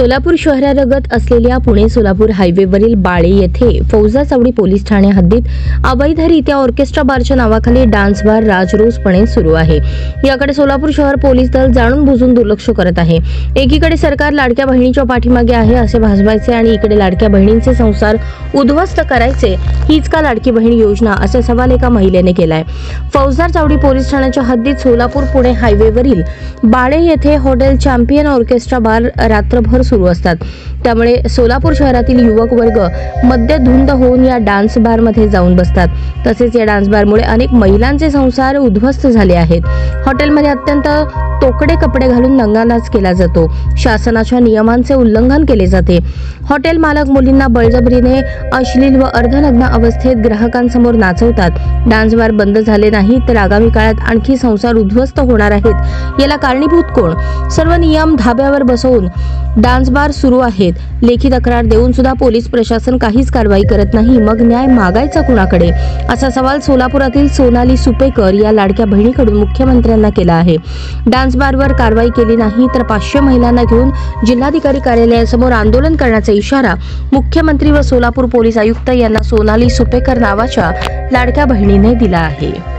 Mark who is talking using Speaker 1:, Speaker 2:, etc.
Speaker 1: सोलापूर शहरालगत असलेल्या पुणे-सोलापूर हायवेवरील बाळे येथे फौजा चावडी पोलीस ठाणे हद्दीत अवैधरित्या ऑर्केस्ट्रा बारच्या नावाखाली डान्स बार राजरोसपणे सुरू आहे। याकडे सोलापूर शहर पोलीस दल जाणून बुजून दुर्लक्ष करत आहे। एकीकडे सरकार लाडक्या बहिणीच्या पाठीमागे आहे असे भासवायचे आणि इकडे लाडक्या बहिणींचे संसार उद्ध्वस्त करायचे, हीच का लाडकी बहीण योजना, असा सवाल एका महिलेने केलाय। फौजदार चावडी पोलीस ठाण्याच्या हद्दीत सोलापूर पुणे हायवेवरील बाळे येथे हॉटेल चॅम्पियन ऑर्केस्ट्रा बार रात्रभर सुरू असतात। त्यामुळे सोलापूर शहरातील युवक वर्ग मद्यधुंद होऊन या डान्स बार मध्ये जाऊन बसतात। तसेच या डान्स बार मुळे अनेक महिलांचे संसार उद्ध्वस्त झाले आहेत। हॉटेलमध्ये अत्यंत तोकडे कपडे घालून दंगानाच केला जातो। शासनाच्या नियमांचे उल्लंघन केले जाते। हॉटेल मालक मुलींना बळजबरीने अश्लील व अर्धनग्न अवस्थेत ग्राहकांसमोर नाचवतात। डान्स बार बंद झाले नाही तर आगामी काळात आणखी संसार उद्ध्वस्त होणार आहेत। याला कारणीभूत कोण? सर्व नियम धाब्यावर बसवून डान्स बार सुरू आहेत। लेखी तक्रार देऊन सुद्धा पोलीस प्रशासन काहीच कारवाई करत नाही, मग न्याय मागायचा कुणाकडे, असा सवाल सोलापुरातील सोनाली सुपेकर या लाडक्या बहिणीकडून मुख्यमंत्र्यांना केला आहे। डान्स बारवर कारवाई केली नाही तर 500 महिलांना घेऊन जिल्हाधिकारी कार्यालयासमोर आंदोलन करण्याचा इशारा मुख्यमंत्री व सोलापूर पोलीस आयुक्त यांना सोनाली सुपेकर नावाच्या लाडक्या बहिणीने दिला आहे।